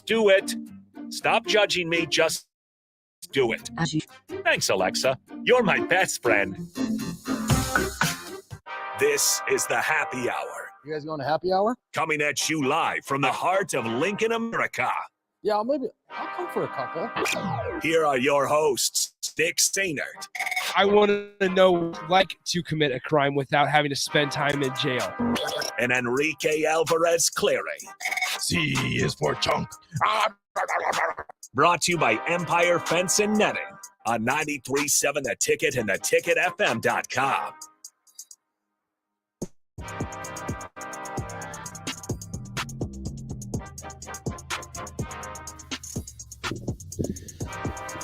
Just do it. Stop judging me. Just do it. Thanks, Alexa. You're my best friend. This is the Happy Hour. You guys going to happy hour? Coming at you live from the heart of Lincoln, America. Yeah, I'll come for a couple. Here are your hosts, Dick Stainert. I want to know, like, to commit a crime without having to spend time in jail. And Enrique Alvarez Clary. C is for chunk. Brought to you by Empire Fence and Netting on 93.7 The Ticket and theticketfm.com.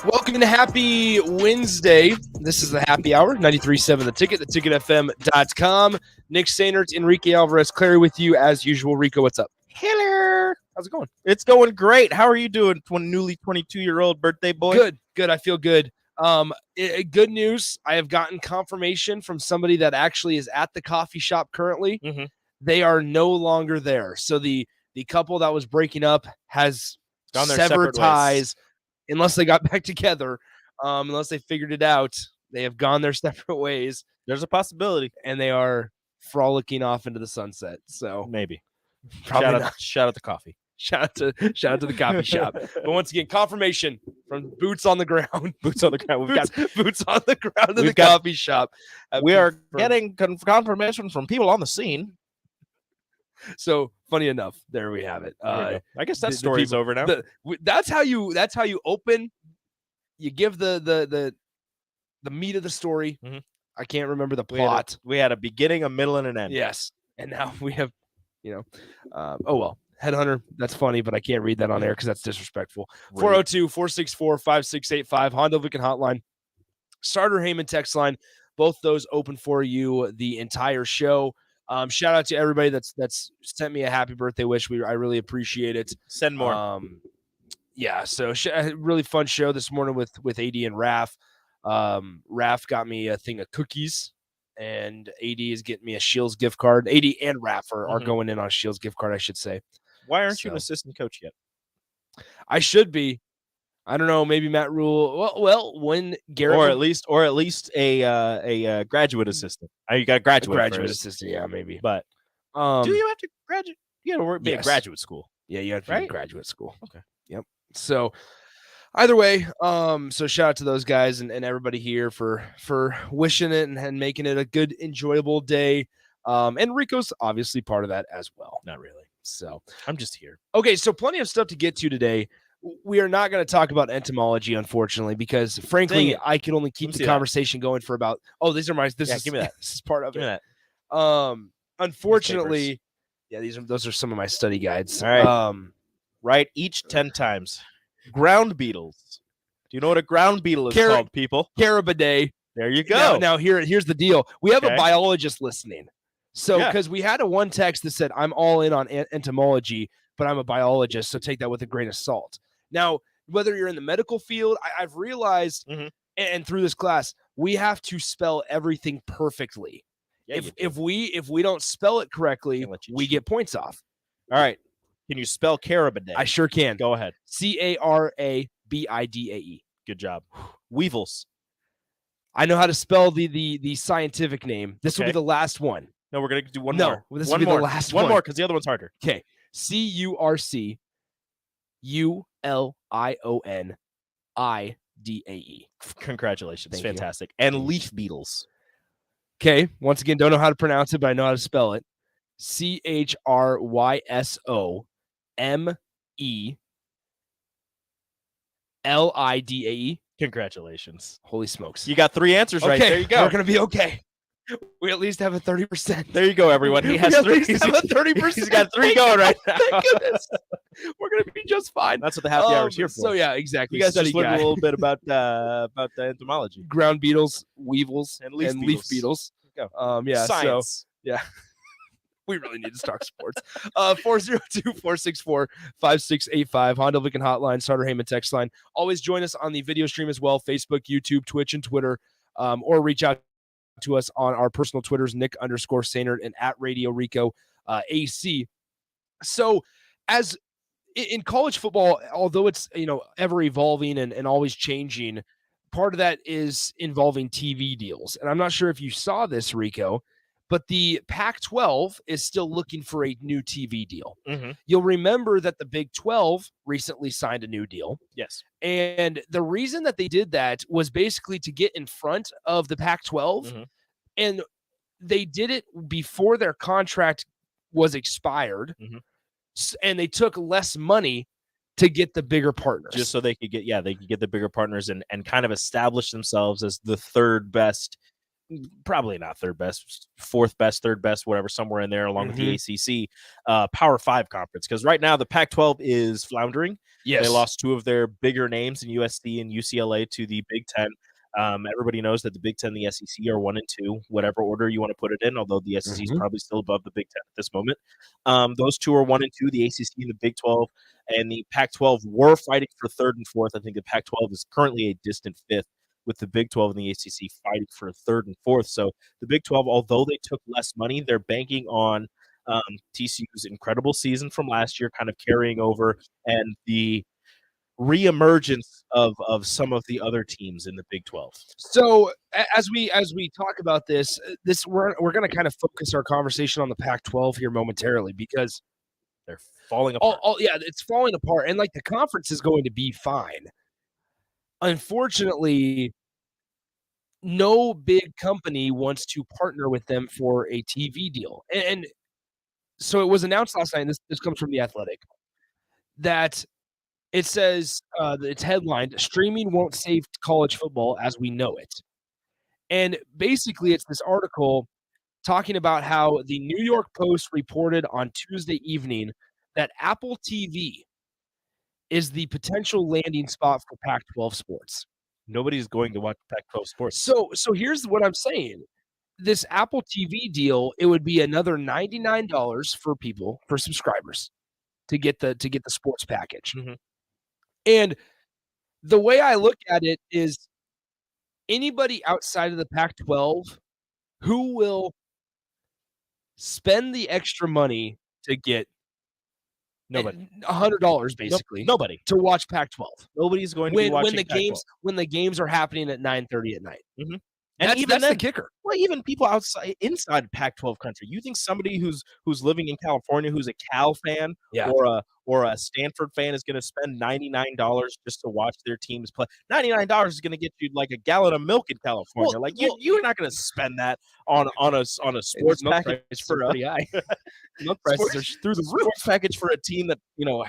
Welcome to Happy Wednesday. This is the Happy Hour, 93.7 The Ticket, theticketfm.com. Nick Sainert, Enrique Alvarez Clary with you as usual. Rico, what's up? Hello. How's it going? It's going great. How are you doing, newly 22-year-old birthday boy? Good. I feel good. Good news. I have gotten confirmation from somebody that actually is at the coffee shop currently. Mm-hmm. They are no longer there. So the couple that was breaking up has Gone their severed separate ties. ways. Unless they got back together, unless they figured it out, they have gone their separate ways. There's a possibility. And they are frolicking off into the sunset. So Maybe. probably Shout out the coffee. Shout out to the coffee shop. But once again, confirmation from boots on the ground. Boots on the ground. We've got boots on the ground in the we've got- coffee shop. we are getting confirmation from people on the scene. So funny enough, there we have it. I guess that the story's people- over now. That's how you open. You give the meat of the story. Mm-hmm. I can't remember the plot. We had a beginning, a middle, and an end. Yes, and now we have, oh well, Headhunter. That's funny, but I can't read that on air because that's disrespectful. 402-464-5685 Honda Lincoln Hotline, Starter Heyman text line. Both those open for you the entire show. Shout out to everybody that's sent me a happy birthday wish. I really appreciate it. Send more. Yeah, so really fun show this morning with AD and Raph. Raph got me a thing of cookies, and AD is getting me a Shields gift card. AD and Raph are going in on a Shields gift card, I should say. Why aren't you an assistant coach yet? I should be. I don't know. Maybe Matt Rule. Well, when Garrett, or at least a graduate assistant. You got a graduate assistant. Yeah, maybe. But do you have to graduate? You got to be at graduate school. Yeah, you have to be in graduate school. Okay. Yep. So either way, so shout out to those guys and everybody here for wishing it and making it a good, enjoyable day. And Rico's obviously part of that as well. Not really. So I'm just here. Okay, so plenty of stuff to get to today. We are not going to talk about entomology, unfortunately, because frankly, I can only keep the conversation going for about. Oh, these are my. Give me that. This is part of give it. Me that. Unfortunately, those are some of my study guides. All right. Write each 10 times. Ground beetles. Do you know what a ground beetle is called, people? Carabidae. There you go. Now here's the deal. We have a biologist listening. So because we had one text that said, I'm all in on entomology, but I'm a biologist, so take that with a grain of salt. Now, whether you're in the medical field, I've realized, and through this class, we have to spell everything perfectly. Yeah, if we don't spell it correctly, we get points off. All right. Can you spell Carabidae? I sure can. Go ahead. Carabidae. Good job. Weevils. I know how to spell the scientific name. This will be the last one. No, we're going to do one more. This will be the last one. One more because the other one's harder. Okay. Curcunidae. Congratulations. Thank Fantastic. You. And leaf beetles. Okay. Once again, don't know how to pronounce it, but I know how to spell it. CHRYSOMELIDAE. Congratulations. Holy smokes. You got 3 answers right. There you go. We're going to be okay. We at least have a 30%. There you go, everyone. He has 3. He's have a 30%. He's got 3 going right now. Thank goodness. We're going to be just fine. That's what the happy hour is here for. So, yeah, exactly. You guys just learned a little bit about the entomology. Ground beetles, weevils, and leaf beetles. Yeah, science. So, yeah. We really need to talk sports. 402-464-5685. Honda Lincoln Hotline, Starter Heyman text line. Always join us on the video stream as well. Facebook, YouTube, Twitch, and Twitter. Or reach out to us on our personal Twitters, Nick_Sainert and @Radio Rico AC. So as in college football, although it's ever evolving and always changing, part of that is involving TV deals. And I'm not sure if you saw this, Rico, but the Pac-12 is still looking for a new TV deal. Mm-hmm. You'll remember that the Big 12 recently signed a new deal. Yes. And the reason that they did that was basically to get in front of the Pac-12. Mm-hmm. And they did it before their contract was expired. Mm-hmm. And they took less money to get the bigger partners. Just so they could get the bigger partners and kind of establish themselves as the third best, probably not third best, fourth best, third best, whatever, somewhere in there along with the ACC Power 5 conference. Because right now the Pac-12 is floundering. Yes. They lost two of their bigger names in USC and UCLA to the Big Ten. Everybody knows that the Big Ten and the SEC are 1 and 2, whatever order you want to put it in, although the SEC is probably still above the Big Ten at this moment. Those two are 1 and 2, the ACC and the Big 12, and the Pac-12 were fighting for third and fourth. I think the Pac-12 is currently a distant fifth, with the Big 12 and the ACC fighting for third and fourth. So the Big 12, although they took less money, they're banking on TCU's incredible season from last year kind of carrying over, and the reemergence of some of the other teams in the Big 12. So as we talk about this we're going to kind of focus our conversation on the Pac-12 here momentarily, because they're falling apart. It's falling apart, and like the conference is going to be fine. Unfortunately, no big company wants to partner with them for a TV deal. And so it was announced last night, and this comes from The Athletic, that it says, it's headlined, "Streaming Won't Save College Football as We Know It." And basically, it's this article talking about how the New York Post reported on Tuesday evening that Apple TV is the potential landing spot for Pac-12 sports. Nobody's going to watch Pac-12 sports. So here's what I'm saying. This Apple TV deal, it would be another $99 for subscribers to get the sports package. Mm-hmm. And the way I look at it is, anybody outside of the Pac-12 who will spend the extra money to get nobody $100 basically nobody to watch Pac-12. Nobody's going to be watching when the games are happening at 9:30 at night. Mm-hmm. And that's the kicker. Well, even people inside Pac-12 country. You think somebody who's living in California, who's a Cal fan or a Stanford fan, is going to spend $99 just to watch their teams play? $99 is going to get you like a gallon of milk in California. You're not going to spend that on a sports package for a milk prices are through the roof. Sports package for a team that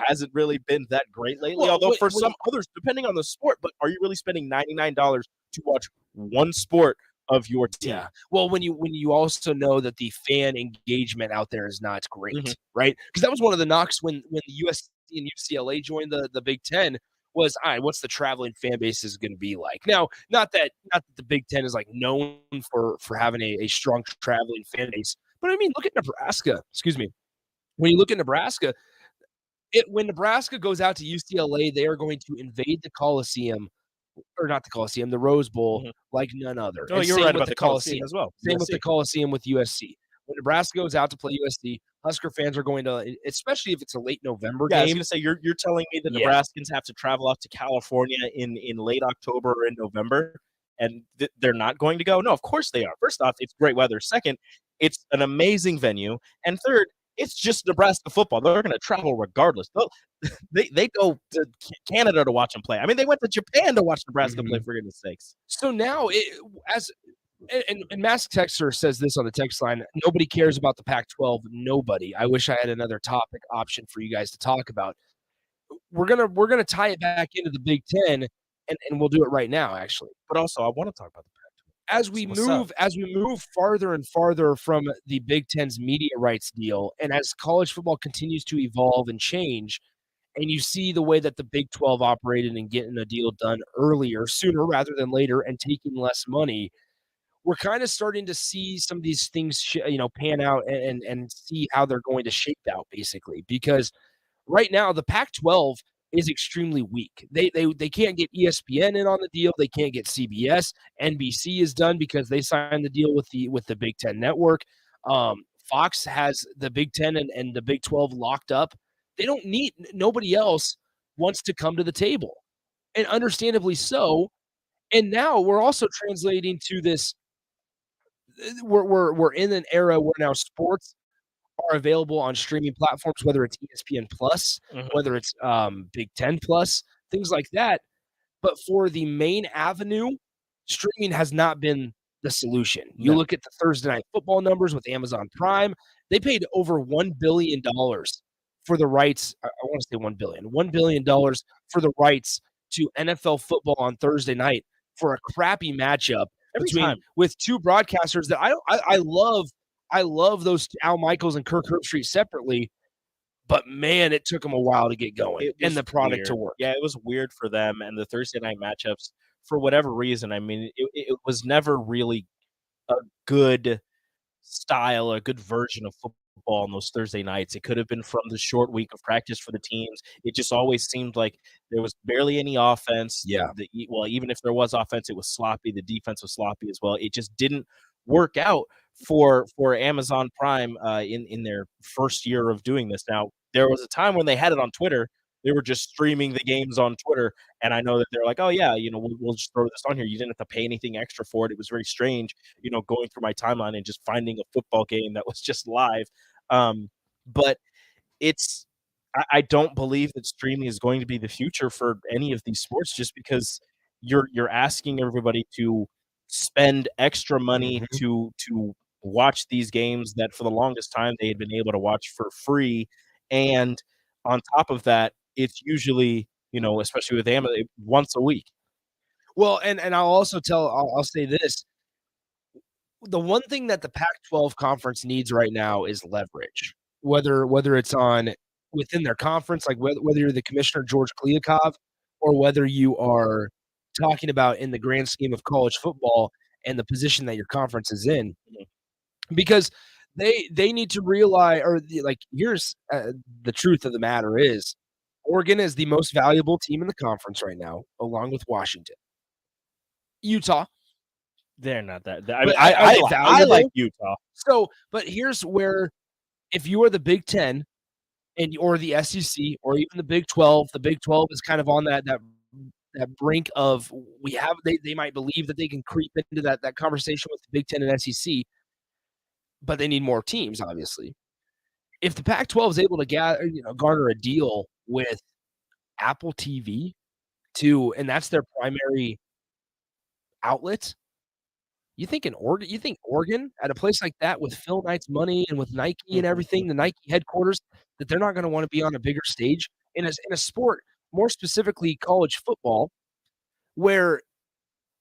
hasn't really been that great lately. Although for some others, depending on the sport, but are you really spending $99 to watch one sport of your team? Yeah. Well, when you also know that the fan engagement out there is not great, right? Because that was one of the knocks when the USC and UCLA joined the Big Ten was, all right, what's the traveling fan base is going to be like? Now, not that the Big Ten is like known for having a strong traveling fan base, but I mean, look at Nebraska. Excuse me. When you look at Nebraska, when Nebraska goes out to UCLA, they are going to invade the Coliseum. Or not the Coliseum, the Rose Bowl, like none other. Oh, you're right about the Coliseum as well. Same with the Coliseum with USC. When Nebraska goes out to play USC, Husker fans are going to, especially if it's a late November game. I was going to say, you're telling me that Nebraskans have to travel out to California in late October or in November, and they're not going to go? No, of course they are. First off, it's great weather. Second, it's an amazing venue. And third, it's just Nebraska football. They're going to travel regardless. They go to Canada to watch them play. I mean, they went to Japan to watch Nebraska play, for goodness sakes. So now, and Mass Texter says this on the text line, nobody cares about the Pac-12. Nobody. I wish I had another topic option for you guys to talk about. We're gonna tie it back into the Big Ten, and we'll do it right now, actually. But also, I want to talk about the Pac-12. As we move farther and farther from the Big Ten's media rights deal, and as college football continues to evolve and change, and you see the way that the Big 12 operated and getting a deal done sooner rather than later, and taking less money, we're kind of starting to see some of these things, pan out and see how they're going to shape out, basically. Because right now, the Pac-12 is extremely weak. They can't get ESPN in on the deal. They can't get CBS. NBC is done because they signed the deal with the Big Ten network. Fox has the Big Ten and the Big 12 locked up. They don't need nobody else wants to come to the table, and understandably so. And now we're also translating to this. We're in an era where now sports are available on streaming platforms, whether it's ESPN Plus, whether it's Big Ten Plus, things like that. But for the main avenue, streaming has not been the solution. You look at the Thursday Night Football numbers with Amazon Prime; they paid over $1 billion for the rights. I want to say $1 billion for the rights to NFL football on Thursday night for a crappy matchup with two broadcasters that I love. I love those Al Michaels and Kirk Herbstreit separately, but man, it took them a while to get going and the product to work. Yeah, it was weird for them, and the Thursday night matchups, for whatever reason, I mean, it was never really a good style, a good version of football on those Thursday nights. It could have been from the short week of practice for the teams. It just always seemed like there was barely any offense. Yeah. Well, even if there was offense, it was sloppy. The defense was sloppy as well. It just didn't work out for Amazon Prime in their first year of doing this. Now, there was a time when they had it on Twitter. They were just streaming the games on Twitter, and I know that they're like, oh, yeah, we'll just throw this on here. You didn't have to pay anything extra for it. It was very strange, going through my timeline and just finding a football game that was just live. But I don't believe that streaming is going to be the future for any of these sports, just because you're asking everybody to spend extra money to watch these games that for the longest time they had been able to watch for free. And on top of that, it's usually, especially with Amazon, once a week. Well, and I'll also I'll say this. The one thing that the Pac-12 conference needs right now is leverage, whether it's within their conference, like whether you're the commissioner, George Kliavkoff, or whether you are talking about in the grand scheme of college football and the position that your conference is in, because they need to realize, here's the truth of the matter is, Oregon is the most valuable team in the conference right now, along with Washington. Utah. They're not that. I like Utah. So, but here's where, if you are the Big Ten or the SEC or even the Big 12 is kind of on that brink of they might believe that they can creep into that conversation with the Big Ten and SEC, but they need more teams, obviously. If the Pac-12 is able to garner a deal with Apple TV and that's their primary outlet, you think Oregon at a place like that with Phil Knight's money and with Nike and everything, the Nike headquarters, that they're not going to want to be on a bigger stage in a sport, more specifically college football, where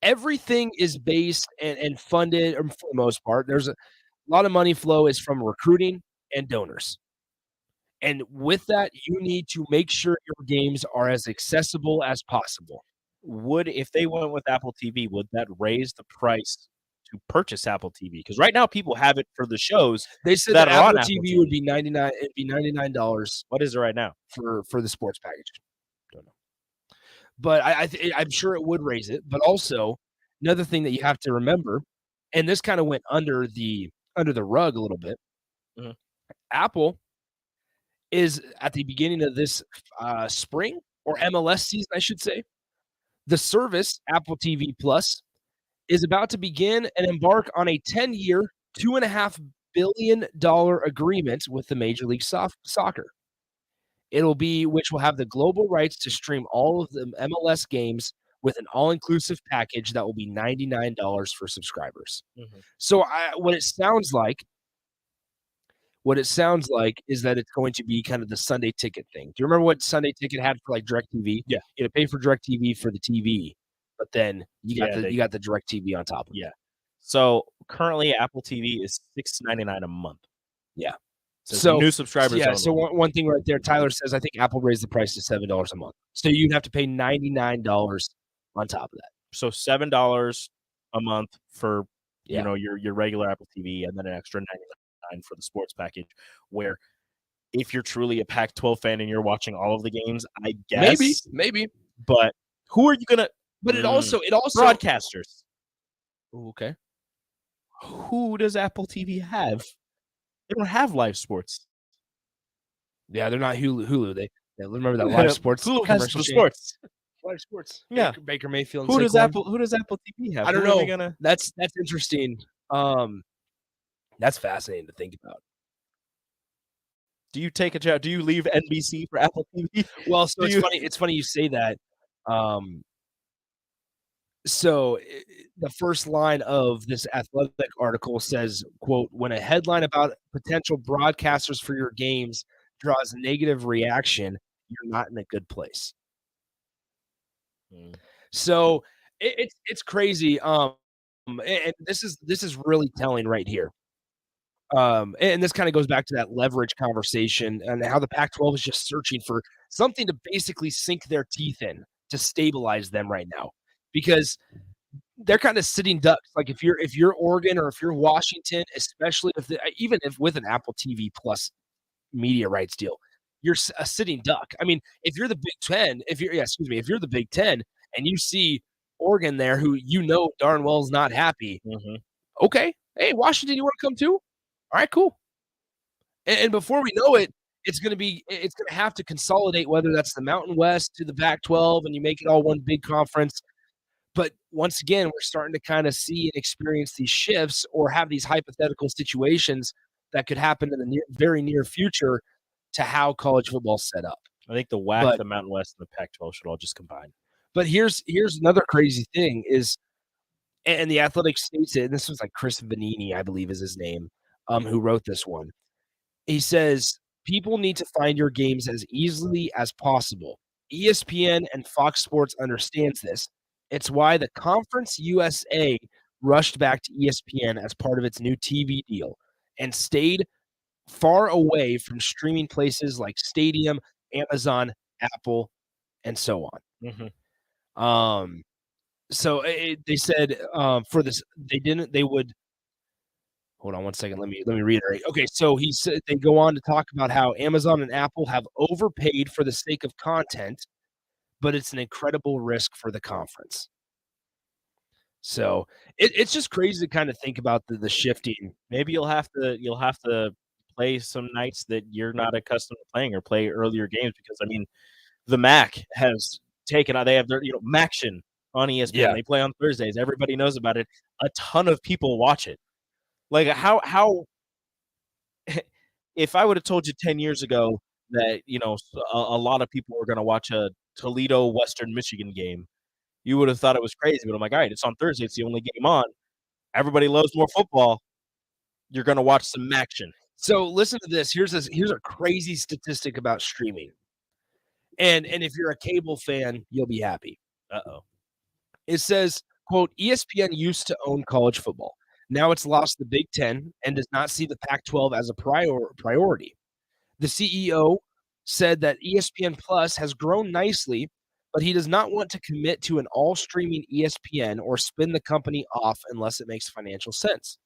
everything is based and funded, or for the most part, there's a lot of money flow is from recruiting and donors. And with that, you need to make sure your games are as accessible as possible. If they went with Apple TV, would that raise the price to purchase Apple TV? Because right now people have it for the shows. They said that Apple TV would be $99. It'd be $99. What is it right now for the sports package? Don't know. But I'm sure it would raise it. But also, another thing that you have to remember, and this kind of went under the rug a little bit. Apple is at the beginning of this spring or MLS season, I should say. The service, Apple TV Plus, is about to begin and embark on a 10-year, $2.5 billion agreement with the Major League Soccer. Which will have the global rights to stream all of the MLS games with an all-inclusive package that will be $99 for subscribers. So what it sounds like is that it's going to be kind of the Sunday ticket thing. Do you remember what Sunday ticket had for DirecTV? Yeah. You had to pay for DirecTV for the TV, but then you got the DirecTV on top of it. Yeah. So currently Apple TV is $6.99 a month. Yeah. So new subscribers. Yeah. So one thing right there, Tyler says, I think Apple raised the price to $7 a month. So you'd have to pay $99 on top of that. So $7 a month for your regular Apple TV, and then an extra $99 for the sports package, where if you're truly a Pac-12 fan and you're watching all of the games, I guess maybe. But who are you gonna? But it also broadcasters. Ooh, okay. Who does Apple TV have? They don't have live sports. Yeah, they're not Hulu. They remember that live sports Hulu has commercial the chain? sports. Live sports. Yeah. Baker Mayfield. Who and does Saquon. Apple TV have? I don't Who are they know. gonna... That's interesting. That's fascinating to think about. Do you take a job? Do you leave NBC for Apple TV? Well, so it's funny you say that. So the first line of this Athletic article says, quote, when a headline about potential broadcasters for your games draws negative reaction, you're not in a good place. So it's crazy. And this is really telling right here. And this kind of goes back to that leverage conversation and how the Pac-12 is just searching for something to basically sink their teeth in to stabilize them right now, because they're kind of sitting ducks. Like if you're Oregon or if you're Washington, especially even if with an Apple TV Plus media rights deal, you're a sitting duck. I mean, if you're the Big Ten, if you're the Big Ten and you see Oregon there, who darn well is not happy. Mm-hmm. Okay, hey Washington, you want to come too? All right, cool. And before we know it, it's going to have to consolidate, whether that's the Mountain West to the Pac-12, and you make it all one big conference. But once again, we're starting to kind of see and experience these shifts or have these hypothetical situations that could happen in the very near future to how college football is set up. I think the WAC, the Mountain West, and the Pac-12 should all just combine. But here's another crazy thing is, and the Athletic states it, and this was like Chris Vanini, I believe is his name, who wrote this one. He says, people need to find your games as easily as possible. ESPN and Fox Sports understands this. It's why the Conference USA rushed back to ESPN as part of its new TV deal and stayed far away from streaming places like Stadium, Amazon, Apple, and so on. Mm-hmm. So they said for this, they would. Hold on one second. Let me reiterate. Okay, so he said they go on to talk about how Amazon and Apple have overpaid for the sake of content, but it's an incredible risk for the conference. So it's just crazy to kind of think about the shifting. Maybe you'll have to play some nights that you're not accustomed to playing, or play earlier games, because I mean, the MAC has taken out. They have their MACtion on ESPN. Yeah. They play on Thursdays. Everybody knows about it. A ton of people watch it. Like how if I would have told you 10 years ago that a lot of people were going to watch a Toledo Western Michigan game, you would have thought it was crazy. But I'm like, all right, it's on Thursday. It's the only game on. Everybody loves more football. You're going to watch some action. So listen to this. Here's a crazy statistic about streaming. And if you're a cable fan, you'll be happy. Uh-oh. It says, quote, ESPN used to own college football. Now it's lost the Big Ten and does not see the Pac-12 as a priority. The CEO said that ESPN Plus has grown nicely, but he does not want to commit to an all-streaming ESPN or spin the company off unless it makes financial sense.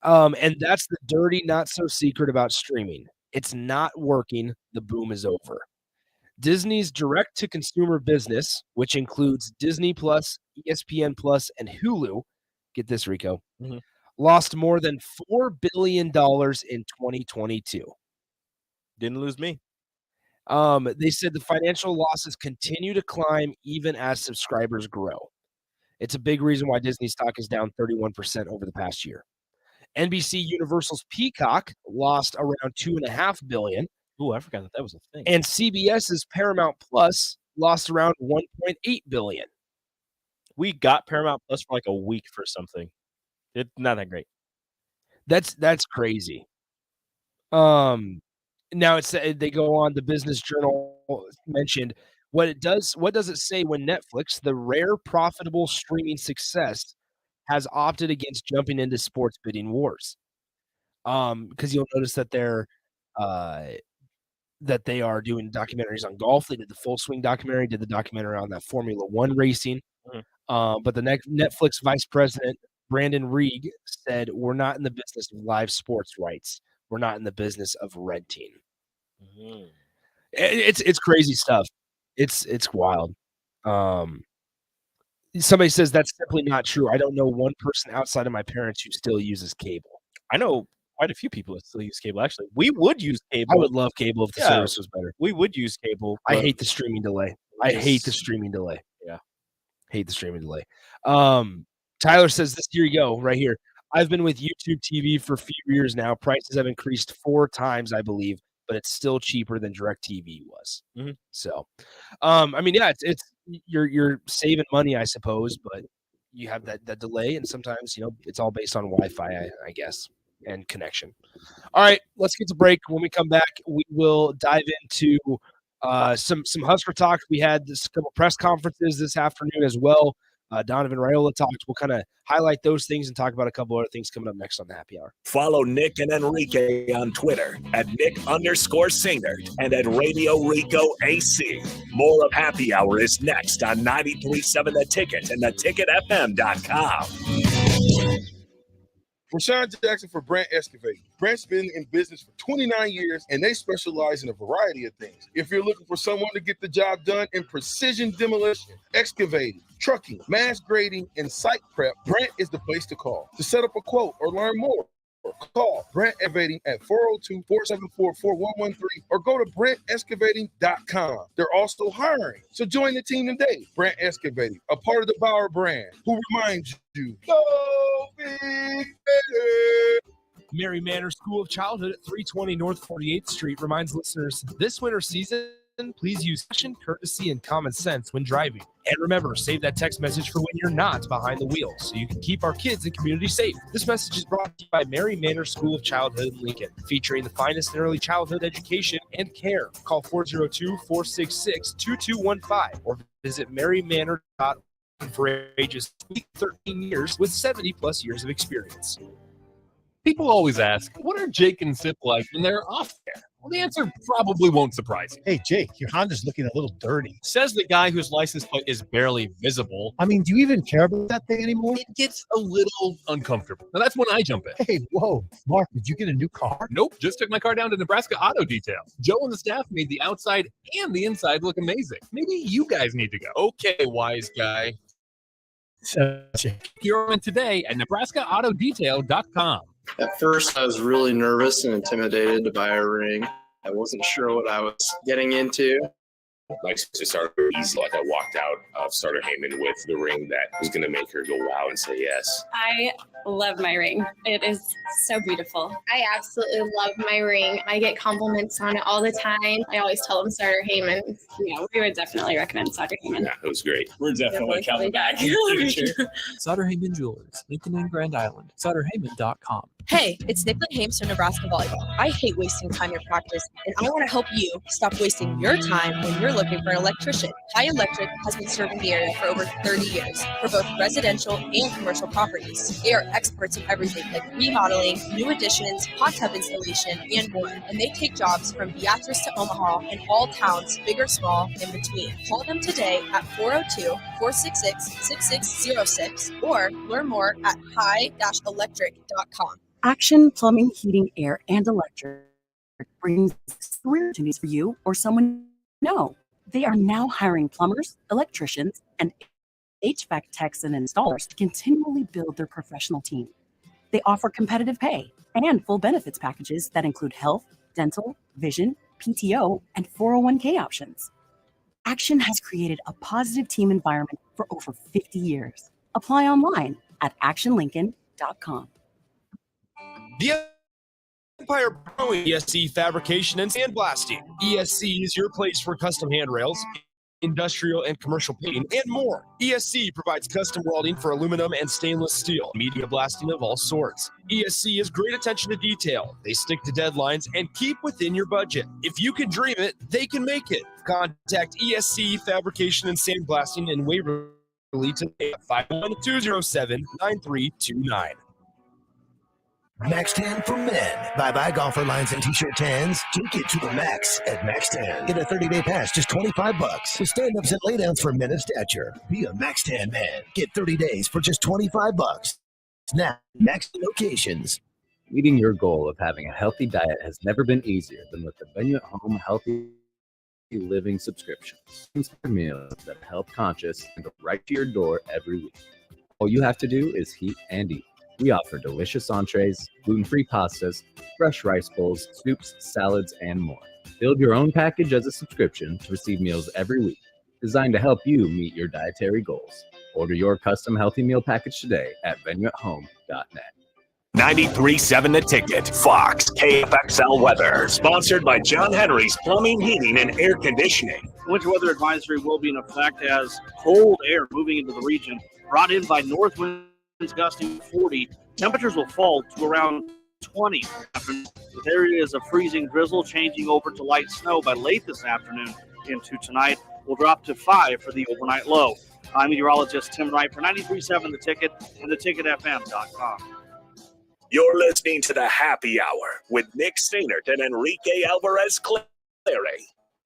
And that's the dirty, not-so-secret about streaming. It's not working. The boom is over. Disney's direct-to-consumer business, which includes Disney Plus, ESPN Plus, and Hulu, get this, Rico, lost more than $4 billion in 2022. Didn't lose me. They said the financial losses continue to climb even as subscribers grow. It's a big reason why Disney stock is down 31% over the past year. NBC Universal's Peacock lost around $2.5 billion. Ooh, I forgot that was a thing. And CBS's Paramount Plus lost around $1.8 billion. We got Paramount Plus for like a week for something. It's not that great. That's crazy. Now they go on. The Business Journal mentioned what does it say when Netflix, the rare profitable streaming success, has opted against jumping into sports bidding wars. Because you'll notice that they are doing documentaries on golf. They did the Full Swing documentary, did the documentary on that Formula One racing. But the Netflix vice president, Brandon Reig, said, we're not in the business of live sports rights. We're not in the business of renting. It's crazy stuff. It's wild. Somebody says that's simply not true. I don't know one person outside of my parents who still uses cable. I know quite a few people that still use cable. Actually, we would use cable. I would love cable if the service was better. We would use cable. I hate the streaming delay. I hate the streaming delay. Yeah. Hate the streaming delay. Tyler says, this here you go, right here. I've been with YouTube TV for a few years now. Prices have increased 4 times, I believe, but it's still cheaper than DirecTV was. Mm-hmm. So, I mean, yeah, it's you're saving money, I suppose, but you have that delay, and sometimes, it's all based on Wi-Fi, I guess, and connection. All right, let's get to break. When we come back, we will dive into some Husker talk. We had a couple press conferences this afternoon as well. Donovan Raiola talked. We'll kind of highlight those things and talk about a couple other things coming up next on the Happy Hour. Follow Nick and Enrique on Twitter at Nick_Singert and at Radio Rico AC. More of Happy Hour is next on 93.7 The Ticket and theticketfm.com. Rashawn Jackson for Brant Excavating. Brant's been in business for 29 years, and they specialize in a variety of things. If you're looking for someone to get the job done in precision demolition, excavating, trucking, mass grading, and site prep, Brant is the place to call. To set up a quote or learn more, call Brant Excavating at 402-474-4113 or go to BrantExcavating.com. They're also hiring, so join the team today. Brant Excavating, a part of the Bauer brand, who reminds you, go big, better. Mary Manor School of Childhood at 320 North 48th Street reminds listeners this winter season, please use caution, courtesy, and common sense when driving. And remember, save that text message for when you're not behind the wheel so you can keep our kids and community safe. This message is brought to you by Mary Manor School of Childhood in Lincoln, featuring the finest in early childhood education and care. Call 402-466-2215 or visit marymanor.org for ages 13 years with 70-plus years of experience. People always ask, what are Jake and Sip like when they're off there? Well, the answer probably won't surprise you. Hey, Jake, your Honda's looking a little dirty. Says the guy whose license plate is barely visible. I mean, do you even care about that thing anymore? It gets a little uncomfortable. Now, that's when I jump in. Hey, whoa. Mark, did you get a new car? Nope, just took my car down to Nebraska Auto Detail. Joe and the staff made the outside and the inside look amazing. Maybe you guys need to go. Okay, wise guy. You're in today at NebraskaAutoDetail.com. At first, I was really nervous and intimidated to buy a ring. I wasn't sure what I was getting into. Like to start easy. Like I walked out of Starter Heyman with the ring that was going to make her go wow and say yes. I love my ring. It is so beautiful. I absolutely love my ring. I get compliments on it all the time. I always tell them Starter Heyman. Yeah, we would definitely recommend Starter Heyman. Yeah, it was great. We're definitely coming back. Sutter Heyman Jewelers, Lincoln and Grand Island. SutterHeyman.com. Hey, it's Nicklin Hames from Nebraska Volleyball. I hate wasting time in practice, and I want to help you stop wasting your time when you're looking for an electrician. High Electric has been serving the area for over 30 years for both residential and commercial properties. They are experts in everything like remodeling, new additions, hot tub installation, and more. And they take jobs from Beatrice to Omaha and all towns, big or small, in between. Call them today at 402-466-6606 or learn more at high-electric.com. Action Plumbing, Heating, Air, and Electric brings career opportunities for you or someone you know. They are now hiring plumbers, electricians, and HVAC techs and installers to continually build their professional team. They offer competitive pay and full benefits packages that include health, dental, vision, PTO, and 401k options. Action has created a positive team environment for over 50 years. Apply online at actionlincoln.com. The Empire Brewing ESC Fabrication and Sandblasting. ESC is your place for custom handrails, industrial and commercial painting, and more. ESC provides custom welding for aluminum and stainless steel, media blasting of all sorts. ESC has great attention to detail. They stick to deadlines and keep within your budget. If you can dream it, they can make it. Contact ESC Fabrication and Sandblasting in Waverly today at 51207-9329. Max 10 for men. Bye-bye golfer lines and t-shirt 10s. Take it to the max at Max 10. Get a 30-day pass, just $25. With stand-ups and laydowns for men of stature. Be a Max 10 man. Get 30 days for just $25. Now, Max locations. Meeting your goal of having a healthy diet has never been easier than with the Venue at Home Healthy Living subscriptions. Meals that are health conscious and go right to your door every week. All you have to do is heat and eat. We offer delicious entrees, gluten-free pastas, fresh rice bowls, soups, salads, and more. Build your own package as a subscription to receive meals every week, designed to help you meet your dietary goals. Order your custom healthy meal package today at venueathome.net. 93.7 The Ticket, Fox, KFXL weather. Sponsored by John Henry's Plumbing, Heating, and Air Conditioning. Winter weather advisory will be in effect as cold air moving into the region, brought in by north winds gusting 40. Temperatures will fall to around 20. With areas of freezing drizzle changing over to light snow by late this afternoon into tonight. Will drop to 5 for the overnight low. I'm meteorologist Tim Wright for 93.7 The Ticket and theticketfm.com. You're listening to the Happy Hour with Nick Steinert and Enrique Alvarez Clary.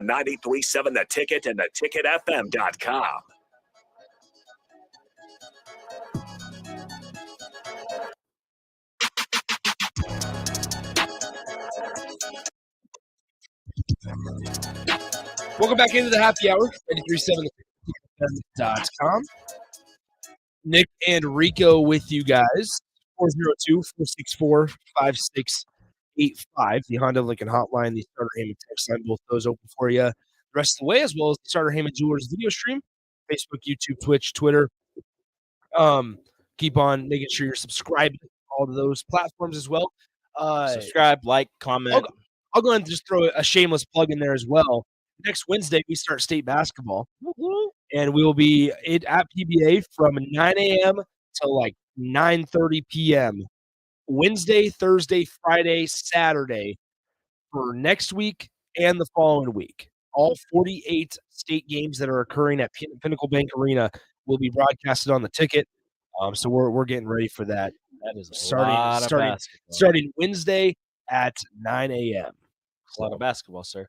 93.7 The Ticket and theticketfm.com. Welcome back into the Happy Hour, 93.7theticketfm.com. Nick and Rico with you guys. 402-464-5685. The Honda Lincoln Hotline, the Starter Heyman text line, both those open for you the rest of the way, as well as the Starter Heyman Jewelers video stream, Facebook, YouTube, Twitch, Twitter. Keep on making sure you're subscribed to all of those platforms as well. Subscribe, like, comment. I'll go ahead and just throw a shameless plug in there as well. Next Wednesday, we start state basketball, and we will be at PBA from 9 a.m. till like 9:30 p.m. Wednesday, Thursday, Friday, Saturday for next week and the following week. All 48 state games that are occurring at Pinnacle Bank Arena will be broadcasted on the ticket. So we're getting ready for that. That is starting Wednesday at 9 a.m. A lot of basketball, sir.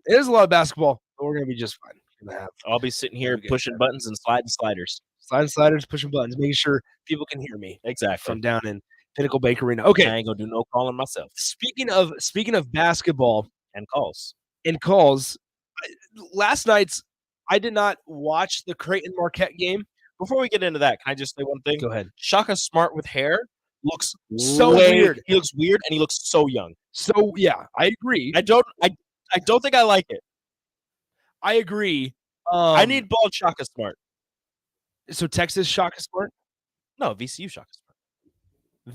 It is a lot of basketball, but we're going to be just fine. I'll be sitting here pushing buttons and sliding sliders. Pushing buttons, making sure people can hear me. Exactly. From down in Pinnacle Bank Arena. Okay. I ain't going to do no calling myself. Speaking of basketball and calls. Last night's I did not watch the Creighton Marquette game. Before we get into that, can I just say one thing? Go ahead. Shaka Smart with hair looks so weird. He looks weird and he looks so young. So yeah, I agree. I don't think I like it. I agree. I need bald Shaka Smart. So Texas Shaka Smart? No, VCU Shaka Smart.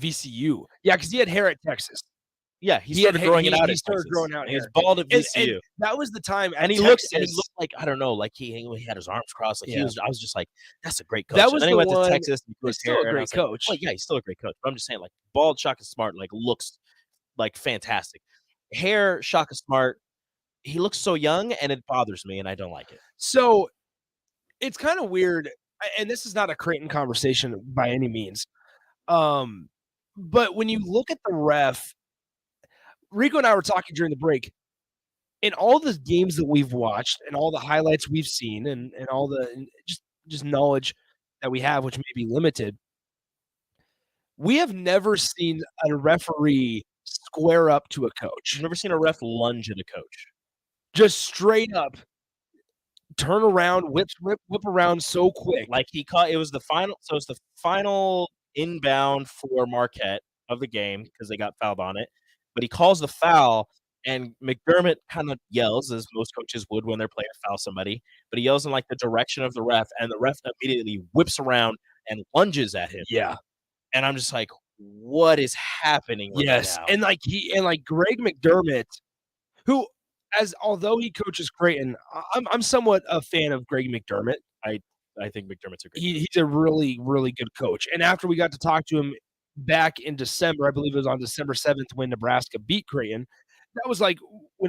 VCU. Yeah, because he had hair at Texas. Yeah, he started growing it out. He started growing out. He was bald at VCU. And that was the time. And he looked like, I don't know, like he had his arms crossed. Like I was just like, that's a great coach. That was and then he went to Texas. And he's still a great coach. Like, well, yeah, he's still a great coach. But I'm just saying, like, bald Shaka Smart, like, looks like fantastic. Hair Shaka Smart, he looks so young, and it bothers me, and I don't like it. So it's kind of weird, and this is not a Creighton conversation by any means. But when you look at the ref, Rico and I were talking during the break. In all the games that we've watched and all the highlights we've seen and all the just knowledge that we have, which may be limited, we have never seen a referee square up to a coach. I've never seen a ref lunge at a coach. Just straight up turn around, whip around so quick. Like he caught, it was the final inbound for Marquette of the game because they got fouled on it. But he calls the foul, and McDermott kind of yells, as most coaches would when their player fouls somebody. But he yells in like the direction of the ref, and the ref immediately whips around and lunges at him. Yeah, and I'm just like, what is happening? Right now? And like Greg McDermott, who, although he coaches Creighton, I'm somewhat a fan of Greg McDermott. I think McDermott's a great. He's a really, really good coach. And after we got to talk to him back in December, I believe it was on December 7th when Nebraska beat Creighton, that was like, I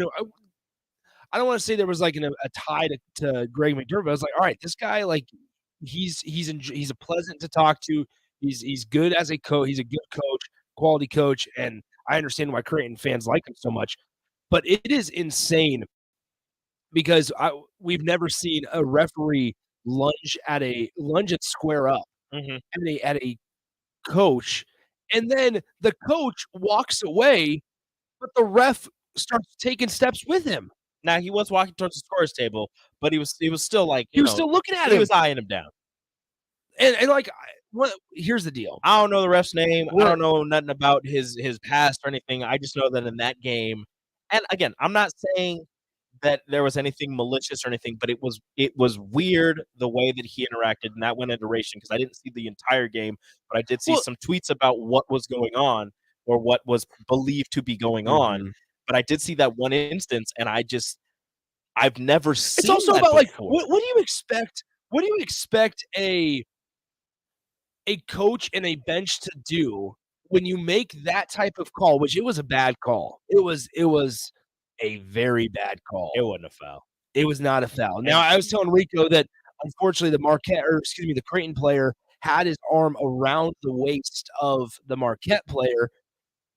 don't want to say there was like a tie to Greg McDermott. I was like, all right, this guy, like, he's a pleasant to talk to. He's good as a coach. He's a good coach, quality coach, and I understand why Creighton fans like him so much. But it is insane because we've never seen a referee lunge and square up at a coach, and then the coach walks away, but the ref starts taking steps with him. Now he was walking towards the scorer's table, but he was still like he was still looking at him. He was eyeing him down, and like here's the deal. I don't know the ref's name. I don't know nothing about his past or anything. I just know that in that game, and again, I'm not saying that there was anything malicious or anything, but it was weird the way that he interacted, and that went into racing because I didn't see the entire game, but I did see some tweets about what was going on or what was believed to be going on. But I did see that one instance, and I've never seen. It's also that about before. like what do you expect? What do you expect a coach and a bench to do when you make that type of call? Which it was a bad call. It was a very bad call. It wasn't a foul. It was not a foul. Now I was telling Rico that unfortunately the Creighton player had his arm around the waist of the Marquette player,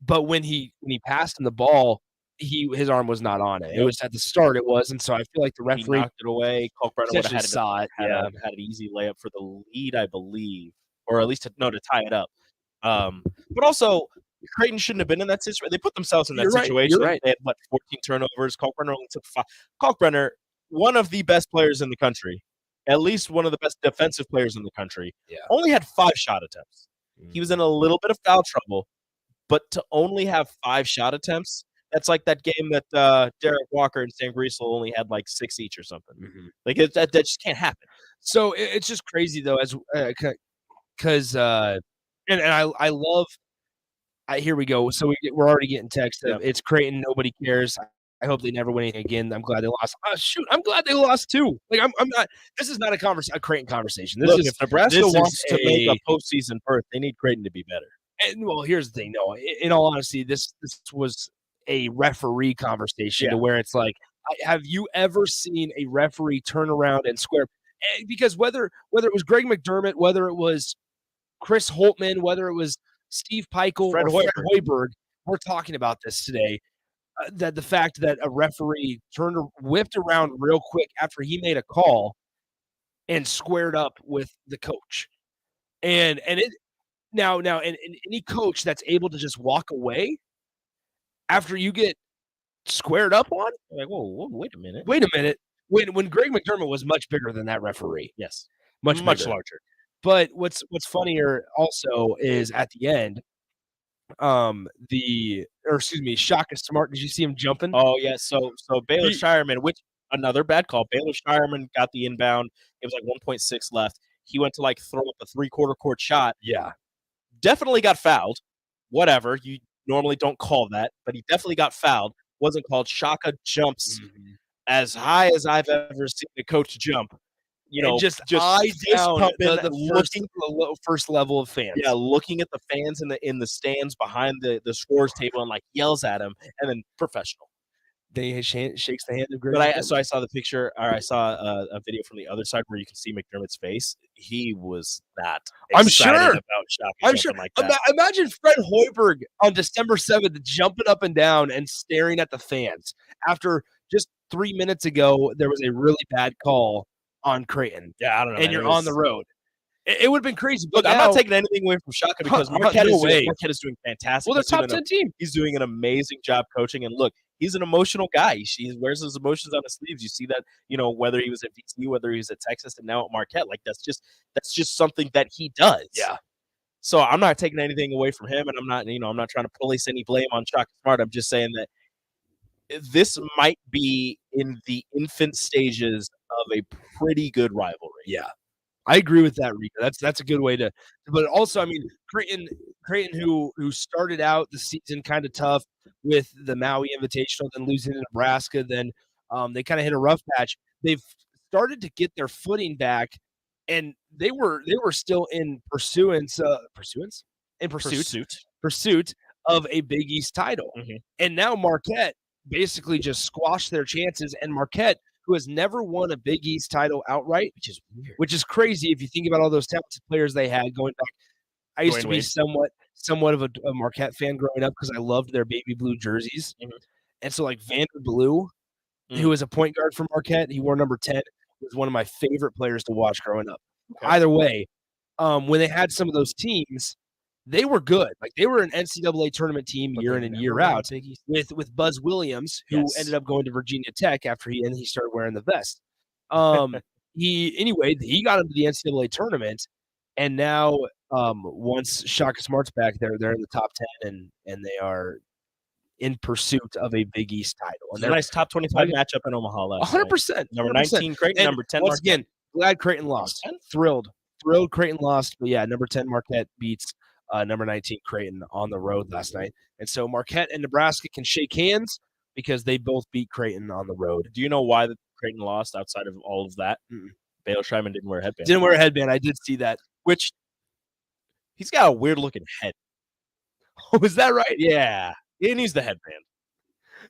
but when he passed him the ball, his arm was not on it. It was at the start. It was, and so I feel like the referee knocked it away. Kalkbrenner would have had had an easy layup for the lead, I believe, or at least to tie it up. But also, Creighton shouldn't have been in that situation. They put themselves in that situation. You're right. They had 14 turnovers. Kalkbrenner only took 5. Kalkbrenner, one of the best players in the country, at least one of the best defensive players in the country, only had 5 shot attempts. He was in a little bit of foul trouble, but to only have 5 shot attempts. That's like that game that Derek Walker and Sam Griesel only had like 6 each or something. Like that just can't happen. So it's just crazy though, as because and I love. Here we go. So we're already getting text. It's Creighton. Nobody cares. I hope they never win anything again. I'm glad they lost. Shoot, I'm glad they lost too. Like I'm not. This is not a Creighton conversation. This is if Nebraska wants to make a postseason berth, they need Creighton to be better. And well, here's the thing. No, in all honesty, this was a referee conversation to where it's like, have you ever seen a referee turn around and square? Because whether it was Greg McDermott, whether it was Chris Holtman, whether it was Steve Peichel or Fred Hoiberg, we're talking about this today. That the fact that a referee whipped around real quick after he made a call and squared up with the coach, and it now and any coach that's able to just walk away after you get squared up on, like, whoa, wait a minute. When Greg McDermott was much bigger than that referee, yes, much larger. But what's funnier also is at the end, Shaka Smart. Did you see him jumping? Oh yeah. So Baylor Shireman, which another bad call. Baylor Shireman got the inbound. It was like 1.6 left. He went to like throw up a 3/4 court shot. Yeah, definitely got fouled. Whatever, you normally don't call that, but he definitely got fouled. Wasn't called. Shaka jumps as high as I've ever seen a coach jump. You know, just eyes down the first level of fans. Yeah, looking at the fans in the stands behind the scores table and like yells at him, and then professional. They shakes the hand of Greg. But I saw the picture, or I saw a video from the other side where you can see McDermott's face. He was not excited about Shaka. I'm sure. Like that. Imagine Fred Hoiberg on December 7th jumping up and down and staring at the fans after just 3 minutes ago there was a really bad call on Creighton. Yeah, I don't know. And you're on the road. It would have been crazy. Look, I'm not taking anything away from Shaka because Marquette is doing fantastic. Well, they're top 10 team. He's doing an amazing job coaching. And look, he's an emotional guy. He wears his emotions on his sleeves. You see that, whether he was at VCU, whether he was at Texas, and now at Marquette. Like that's just something that he does. Yeah. So I'm not taking anything away from him, and I'm not trying to place any blame on Shaka Smart. I'm just saying that this might be in the infant stages of a pretty good rivalry. Yeah, I agree with that, Rita. That's a good way to. But also, I mean, Creighton, who started out the season kind of tough with the Maui Invitational, then losing to Nebraska, then they kind of hit a rough patch. They've started to get their footing back, and they were still in pursuit of a Big East title, and now Marquette basically just squashed their chances, and Marquette, who has never won a Big East title outright, which is weird, which is crazy if you think about all those talented players they had going back. I used to be somewhat of a Marquette fan growing up because I loved their baby blue jerseys, and so like Vander Blue, who was a point guard for Marquette, he wore number 10, was one of my favorite players to watch growing up. Okay. Either way, when they had some of those teams, they were good. Like they were an NCAA tournament team year in and year out with Buzz Williams, who ended up going to Virginia Tech after he started wearing the vest. He got into the NCAA tournament, and now once Shaka Smart's back there, they're in the top 10 and they are in pursuit of a Big East title. And a nice top 25 matchup in Omaha last 100%. night. Number 19 Creighton, and number 10 once Marquette. again, glad Creighton lost. Thrilled Creighton lost. But yeah, number 10 Marquette beats number 19 Creighton on the road last night. And so Marquette and Nebraska can shake hands because they both beat Creighton on the road. Do you know why the Creighton lost outside of all of that? Baylor Schreiman didn't wear a headband. Didn't wear a headband. I did see that. Which he's got a weird looking head. Oh, is that right? Yeah. He needs the headband.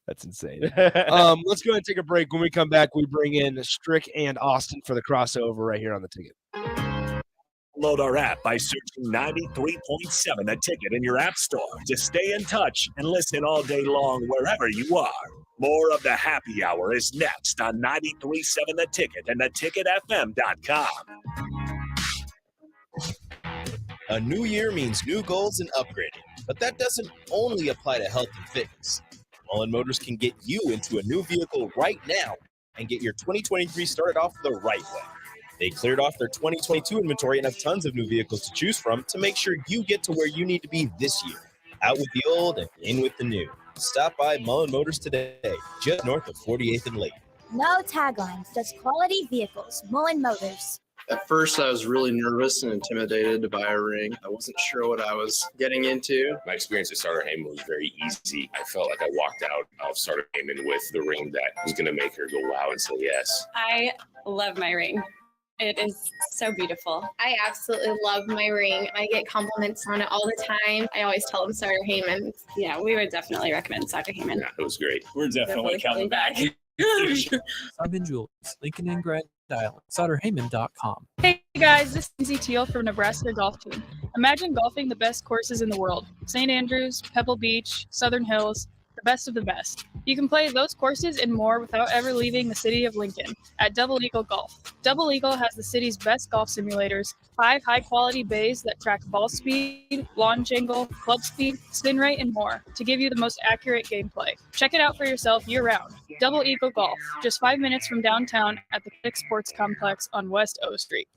That's insane. Let's go ahead and take a break. When we come back, we bring in Strick and Austin for the crossover right here on The Ticket. Download our app by searching 93.7 The Ticket in your app store to stay in touch and listen all day long wherever you are. More of the happy hour is next on 93.7 The Ticket and theticketfm.com. A new year means new goals and upgrading, but that doesn't only apply to health and fitness. Mullen Motors can get you into a new vehicle right now and get your 2023 started off the right way. They cleared off their 2022 inventory and have tons of new vehicles to choose from to make sure you get to where you need to be this year. Out with the old and in with the new. Stop by Mullen Motors today, just north of 48th and Lake. No taglines, just quality vehicles. Mullen Motors. At first, I was really nervous and intimidated to buy a ring. I wasn't sure what I was getting into. My experience at Starter Heyman was very easy. I felt like I walked out of Starter Heyman with the ring that was going to make her go wow and say yes. I love my ring. It is so beautiful. I absolutely love my ring. I get compliments on it all the time. I always tell them Starter Heyman. Yeah, we would definitely recommend Starter Heyman. Yeah, it was great. We're definitely coming back. Simon Jewelers, Lincoln and Grand Island, SauterHeyman.com. Hey guys, this is Lindsay Teal from Nebraska Golf Team. Imagine golfing the best courses in the world. St. Andrews, Pebble Beach, Southern Hills, the best of the best. You can play those courses and more without ever leaving the city of Lincoln at Double Eagle Golf. Double Eagle has the city's best golf simulators, 5 high-quality bays that track ball speed, launch angle, club speed, spin rate, and more to give you the most accurate gameplay. Check it out for yourself year-round. Double Eagle Golf, just 5 minutes from downtown at the Kick Sports Complex on West O Street.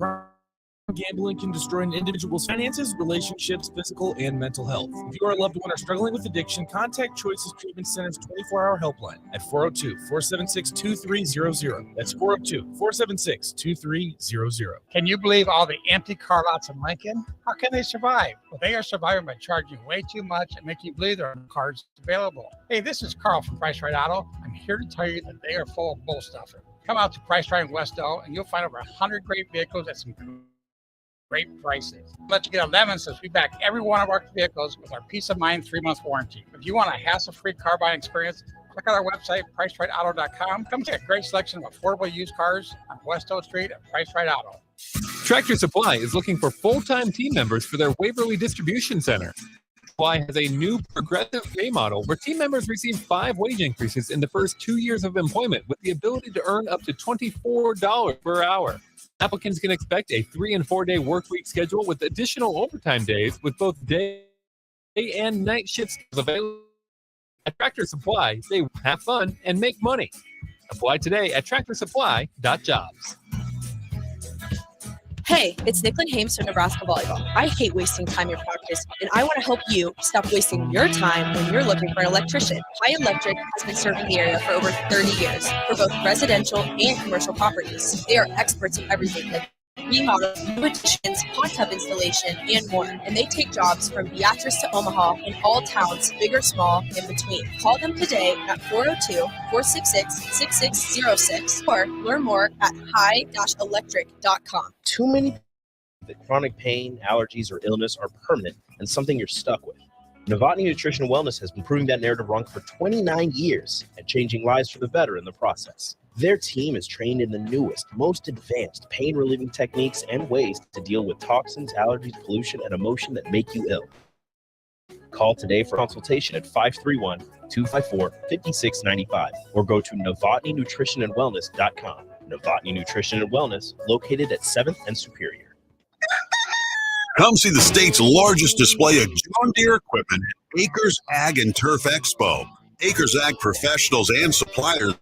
Gambling can destroy an individual's finances, relationships, physical, and mental health. If you or a loved one are struggling with addiction, contact Choices Treatment Center's 24-hour helpline at 402-476-2300. That's 402-476-2300. Can you believe all the empty car lots in Lincoln? How can they survive? Well, they are surviving by charging way too much and making you believe there are cars available. Hey, this is Carl from Price Right Auto. I'm here to tell you that they are full of bull stuffer. Come out to Price Right in West O, and you'll find over 100 great vehicles at some great prices. Let you get a lemon since we back every one of our vehicles with our Peace of Mind 3-month warranty. If you want a hassle-free car buying experience, check out our website, PriceRightAuto.com. Come see a great selection of affordable used cars on West O Street at Price Right Auto. Tractor Supply is looking for full-time team members for their Waverly Distribution Center. Supply has a new progressive pay model where team members receive 5 wage increases in the first 2 years of employment with the ability to earn up to $24 per hour. Applicants can expect a 3- and 4-day work week schedule with additional overtime days with both day and night shifts available. At Tractor Supply, they have fun and make money. Apply today at tractorsupply.jobs. Hey, it's Nicklin Hames from Nebraska Volleyball. I hate wasting time in practice, and I want to help you stop wasting your time when you're looking for an electrician. High Electric has been serving the area for over 30 years for both residential and commercial properties. They are experts in everything like remodels, new additions, hot tub installation, and more. And they take jobs from Beatrice to Omaha and all towns, big or small, in between. Call them today at 402-466-6606 or learn more at high-electric.com. Too many people that chronic pain, allergies, or illness are permanent and something you're stuck with. Novotny Nutrition and Wellness has been proving that narrative wrong for 29 years and changing lives for the better in the process. Their team is trained in the newest, most advanced pain-relieving techniques and ways to deal with toxins, allergies, pollution, and emotion that make you ill. Call today for consultation at 531-254-5695 or go to NovotnyNutritionandWellness.com. Novotny Nutrition and Wellness, located at 7th and Superior. Come see the state's largest display of John Deere equipment at Acres Ag and Turf Expo. Acres Ag professionals and suppliers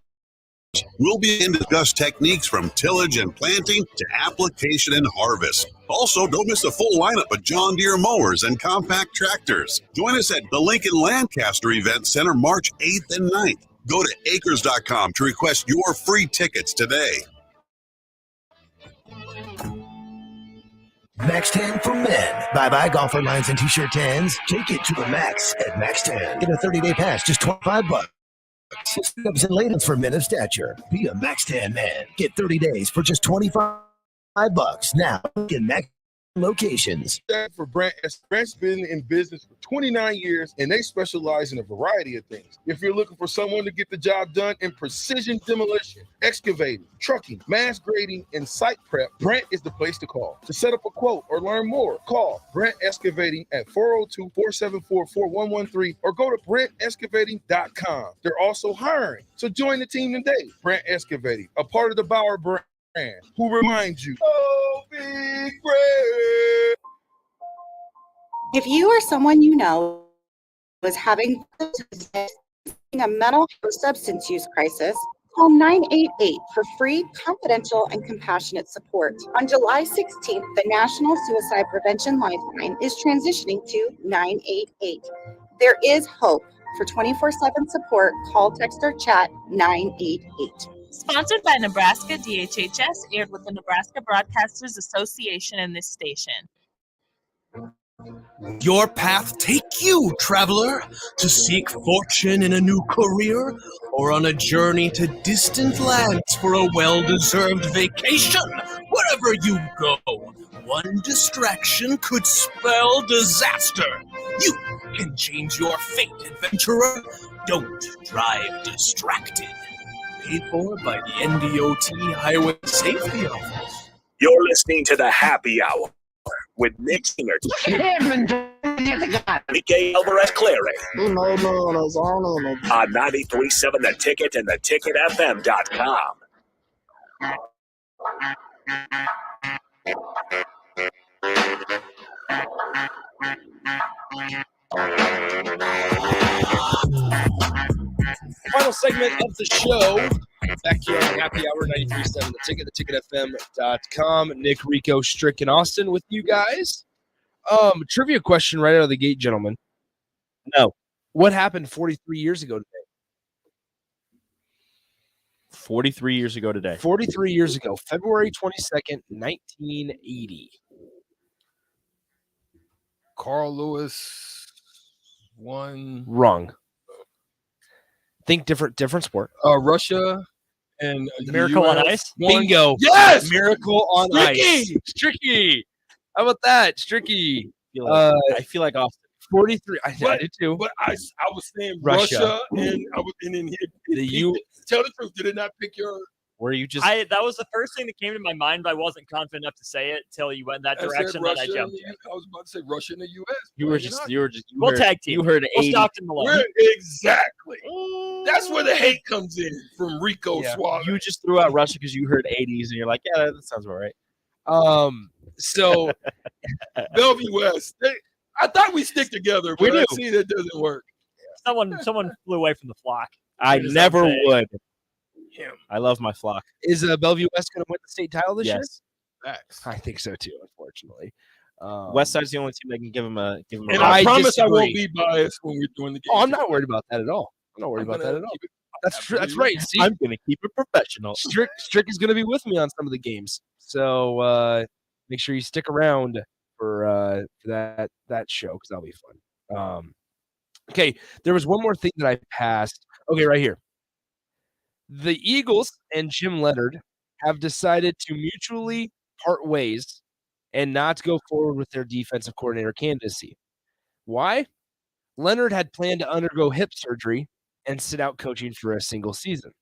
We'll begin to discuss techniques from tillage and planting to application and harvest. Also, don't miss the full lineup of John Deere mowers and compact tractors. Join us at the Lincoln Lancaster Event Center March 8th and 9th. Go to acres.com to request your free tickets today. Max 10 for men. Bye-bye golfer lines and t-shirt 10s. Take it to the max at Max 10. Get a 30-day pass, just $25. Steps and laydowns for men of stature. Be a Max 10 man. Get 30 days for just $25 now in Max locations. For Brent, Brent's been in business for 29 years, and they specialize in a variety of things. If you're looking for someone to get the job done in precision demolition, excavating, trucking, mass grading, and site prep, Brent is the place to call. To set up a quote or learn more, call Brent Excavating at 402-474-4113 or go to BrentExcavating.com. They're also hiring, so join the team today. Brent Excavating, a part of the Bauer brand, who reminds you, oh, big Brent. If you or someone you know is having a mental or substance use crisis, call 988 for free, confidential, and compassionate support. On July 16th, the National Suicide Prevention Lifeline is transitioning to 988. There is hope. For 24/7 support, call, text, or chat 988. Sponsored by Nebraska DHHS, aired with the Nebraska Broadcasters Association and this station. Your path take you, traveler, to seek fortune in a new career or on a journey to distant lands for a well-deserved vacation. Wherever you go, one distraction could spell disaster. You can change your fate, adventurer. Don't drive distracted. Paid for by the NDOT Highway Safety Office. You're listening to the Happy Hour with Nick Singer, Miguel Alvarez Clary, on 93.7 The Ticket and theticketfm.com. Final segment of the show. Back here on Happy Hour 93.7 The Ticket, theticketfm.com. Nick, Rico, Strick, and Austin with you guys. Trivia question right out of the gate, gentlemen. No. What happened 43 years ago today? 43 years ago today. 43 years ago, February 22nd, 1980. Carl Lewis won. Wrong. Think different sport. Russia and Miracle on Ice. Bingo. Yes. Miracle on Ice. Stricky. How about that, Stricky? I feel like Austin. 43. I did too. But I was saying Russia and I was and then tell the truth. Did it not pick your? Were you just? That was the first thing that came to my mind, but I wasn't confident enough to say it until you went in that direction. That I jumped. I was about to say Russia and the U.S. You were just. We'll tag team. You heard 80. Stockton Malone. Exactly. That's where the hate comes in from Rico Suave. You just threw out Russia because you heard 80s, and you're like, yeah, that sounds about right. So Bellevue West. I thought we stick together, but I see that doesn't work. Someone flew away from the flock. I never would. I love my flock. Is Bellevue West going to win the state title this year? Facts. I think so too. Unfortunately, West Side's the only team that can give him a. And I promise I won't be biased when we're doing the game. Oh, I'm not worried about that at all. I'm not worried about that at all. That's true. That's right. See, I'm going to keep it professional. Strick is going to be with me on some of the games, so make sure you stick around for that show because that'll be fun. Okay, there was one more thing that I passed. Okay, right here. The Eagles and Jim Leonard have decided to mutually part ways and not go forward with their defensive coordinator candidacy. Why? Leonard had planned to undergo hip surgery and sit out coaching for a single season.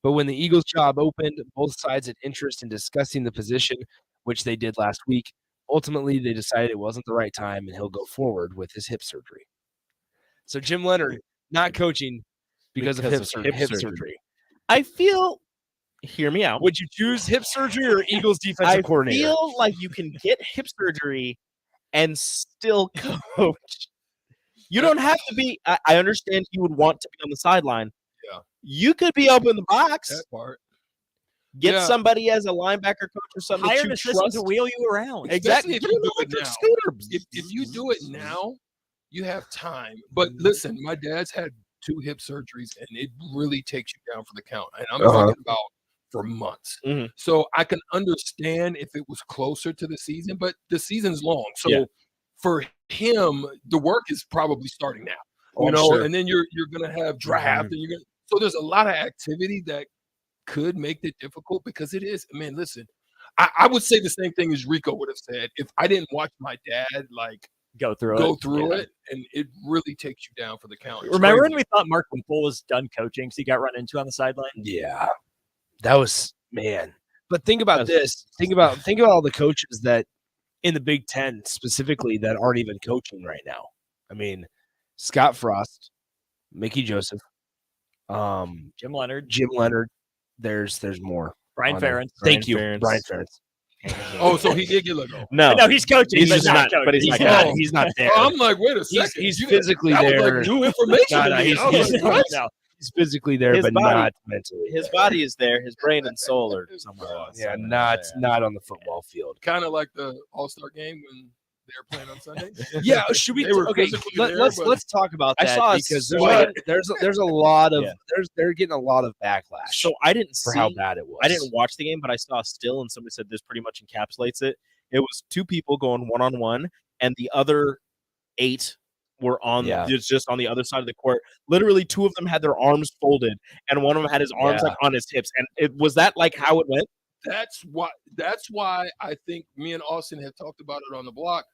But when the Eagles job opened, both sides had interest in discussing the position, which they did last week. Ultimately, they decided it wasn't the right time and he'll go forward with his hip surgery. So Jim Leonard not coaching because of hip surgery. I feel, hear me out. Would you choose hip surgery or Eagles defensive coordinator? I feel like you can get hip surgery and still coach. You don't have to be. I understand you would want to be on the sideline. Yeah. You could be open the box. That part. Get somebody as a linebacker coach or something Hire that an you assistant trust to wheel you around. Exactly. Exactly. If you do it Electric now. scooter. If you do it now, you have time. But listen, my dad's had 2 hip surgeries, and it really takes you down for the count. And I'm talking about for months. So I can understand if it was closer to the season, but the season's long. So for him, the work is probably starting now. And then you're gonna have draft, and you're gonna. So there's a lot of activity that could make it difficult because it is. Man, listen, I would say the same thing as Rico would have said if I didn't watch my dad go through it, and it really takes you down for the count. It's Remember crazy. when we thought Mark Whipple was done coaching because he got run into on the sideline? Yeah, that was man. But think about this. Think about all the coaches that in the Big Ten specifically that aren't even coaching right now. I mean, Scott Frost, Mickey Joseph, Jim Leonard. There's more. Brian Ferentz. Thank you, Brian Ferentz. Oh, so he did get let go. No, he's coaching. He's not not. coaching. But he's not there. I'm like, wait a second. He's You- physically that was there. like new information. No, to no, me. he's- I was he's- like, what? No. He's physically there, His but body- not mentally. His body is there. His brain and soul are somewhere else. Yeah, not on the football field. Kind of like the All-Star game when they're playing on Sunday. Yeah, should we? They were Okay, physically there, let's but- talk about I that saw a because sweat. there's a lot of Yeah. they're getting a lot of backlash. So I didn't for see how bad it was. I didn't watch the game, but I saw a still, and somebody said this pretty much encapsulates it. It was 2 people going one-on-one, and the other 8 were on just on the other side of the court. Literally, 2 of them had their arms folded, and one of them had his arms like on his hips. And it was that like how it went. That's why I think me and Austin had talked about it on the block,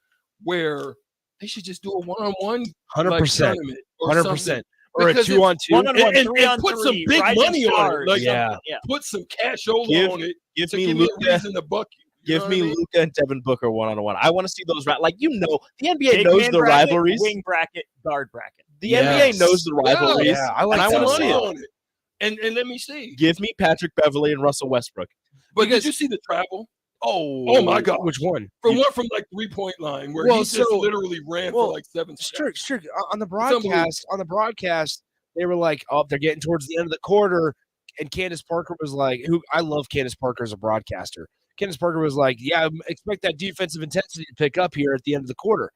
where they should just do a one-on-one 100%, tournament or 100%, or a Because 2-on-2, One-on-one, and 3-on-3, put some big rising money on stars. it. Like, Yeah. put some cashola on it. Give to me give me a Luka. reason to buck you. You Give know me what I mean? Luka and Devin Booker one-on-one. I want to see those. The NBA Big knows man the bracket, rivalries. wing bracket, guard bracket. The NBA knows the rivalries. Yeah, I like and I that want to a see lot. it. And let me see. Give me Patrick Beverly and Russell Westbrook. But did you see the travel? Oh my God! Which one? From like 3-point line where he just literally ran for like 7 seconds. Strick, on the broadcast, they were like, "Oh, they're getting towards the end of the quarter," and Candace Parker was like, "Who I love Candace Parker as a broadcaster." Candace Parker was like, "Yeah, expect that defensive intensity to pick up here at the end of the quarter."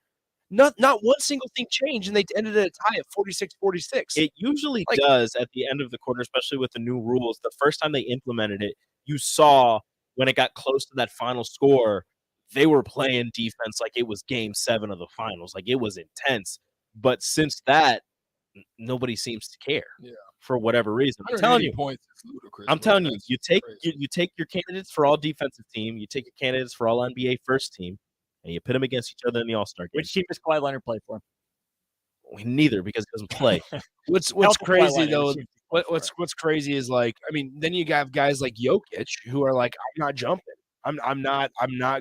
Not one single thing changed, and they ended at a tie at 46-46. It usually does at the end of the quarter, especially with the new rules. The first time they implemented it, you saw when it got close to that final score, they were playing defense like it was game 7 of the finals. Like it was intense. But since that, nobody seems to care for whatever reason. I'm telling you, points is ludicrous. I'm bro. telling you, That's you take crazy. you take your candidates for all defensive team, you take your candidates for all NBA first team, and you pit them against each other in the All-Star game. Which team does Kawhi Leonard play for? Neither, because he doesn't play. What's Helpful crazy Kawhi Leonard though? seems to What's crazy is like, I mean, then you have guys like Jokic who are like, I'm not jumping. I'm not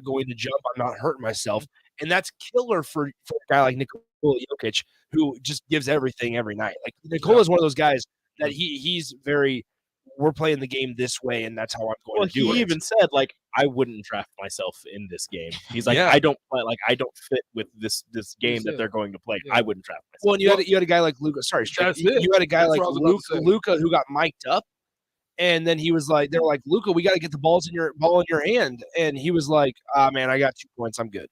going to jump. I'm not hurting myself. And that's killer for a guy like Nikola Jokic, who just gives everything every night. Like Nikola is one of those guys that he's very, we're playing the game this way, and that's how I'm going to do it. He even said, like, I wouldn't draft myself in this game. He's like, I don't play, like, I don't fit with this game that they're going to play. I wouldn't draft myself. Well, and you had a guy like Luka. Sorry, you had a guy like Luka who got mic'd up, and then he was like, "They're like, Luka, we got to get the ball in your hand," and he was like, "Man, I got 2 points. I'm good."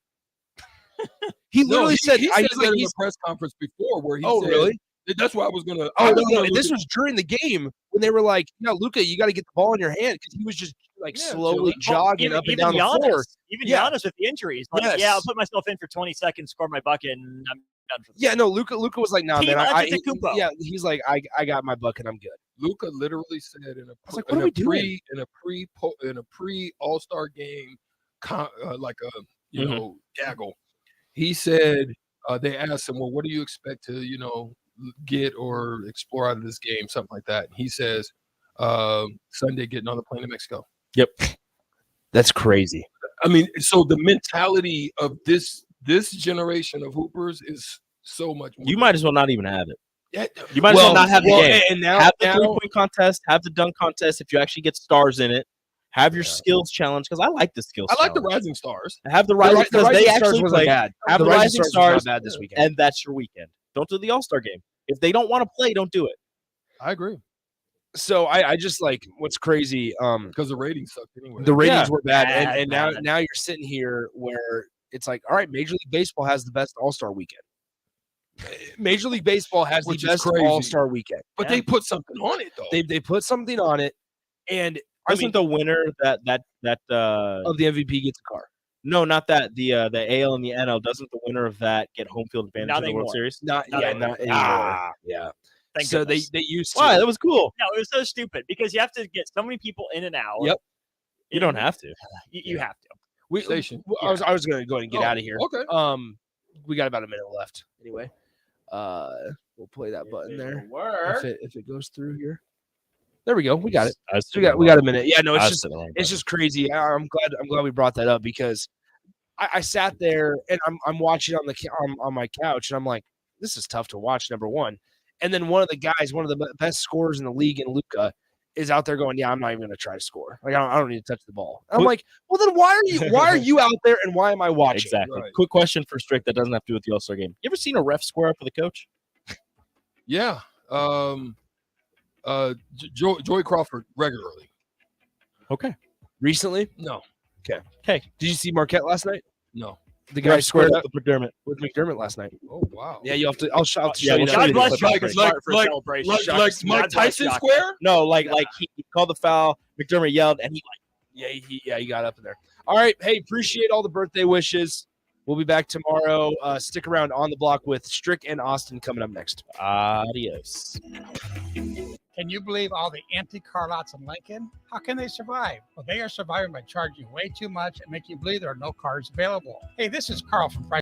He literally said, he said that in a press conference before where he said, really? That's why I was gonna. Oh no! This was during the game when they were like, "No, Luka, you got to get the ball in your hand," because he was just like slowly jogging up and down the floor. Even Giannis with the injuries, like, I'll put myself in for 20 seconds, score my bucket, and I'm done for the Yeah, no, Luka was like, "No, Team man, Antetokounmpo. he's like, I got my bucket, I'm good." Luka literally said in a pre All-Star game, gaggle. He said they asked him, "Well, what do you expect to get or explore out of this game?" Something like that. He says, "Sunday, getting on the plane to Mexico." Yep, that's crazy. I mean, so the mentality of this generation of hoopers is so much more. You might as well not even have it. Yeah, you might as well not have the game. And now, have the 3-point contest, have the dunk contest if you actually get stars in it. Have your skills challenge, because I like the skills. I like the Rising Stars. Have the Rising because they actually wasn't play. bad. Have the Rising Stars bad this weekend, and that's your weekend. Don't do the All-Star game if they don't want to play. Don't do it. I agree. So I just like what's crazy. Because the ratings sucked anyway. The ratings Yeah. were bad, Bad, and bad. now you're sitting here where it's like, all right, Major League Baseball has the best All-Star weekend. Major League Baseball has Which the is best crazy. All-Star weekend. But they put something on it though. They put something on it, and Wasn't the winner that of the MVP gets a car? No, not that. The AL and the NL, doesn't the winner of that get home field advantage Not in the World anymore. Series? Not anymore. Yeah. Thank So goodness. they used to. Why? That was cool. No, it was so stupid because you have to get so many people in and out. Yep. You don't have to. You have to. Station. I was going to go ahead and get out of here. Okay. We got about a minute left. Anyway, we'll play that button there. If it goes through here. There we go. We got it. We got a minute. Yeah, no, it's just crazy. I'm glad we brought that up because I sat there and I'm watching on my couch and I'm like, this is tough to watch. Number one, and then one of the guys, one of the best scorers in the league, in Luka, is out there going, yeah, I'm not even going to try to score. Like I don't need to touch the ball. And I'm like, well, then why are you out there and why am I watching? Exactly. Right. Quick question for Strick that doesn't have to do with the All-Star game. You ever seen a ref square up with a coach? Yeah. Joey Crawford regularly. Okay. Recently? No. Okay. Okay. Did you see Marquette last night? No. The guy Ref squared up with McDermott. with McDermott last night. Oh wow. Yeah, you have to. I'll show Yeah, you. we'll that. show you God the bless clip Shaka after. for smart for a celebration. Like Mike Tyson square? No, like he called the foul. McDermott yelled, and he He got up in there. All right. Hey, appreciate all the birthday wishes. We'll be back tomorrow. Stick around on the block with Strick and Austin coming up next. Adios. Can you believe all the empty car lots in Lincoln? How can they survive? Well, they are surviving by charging way too much and making you believe there are no cars available. Hey, this is Carl from Price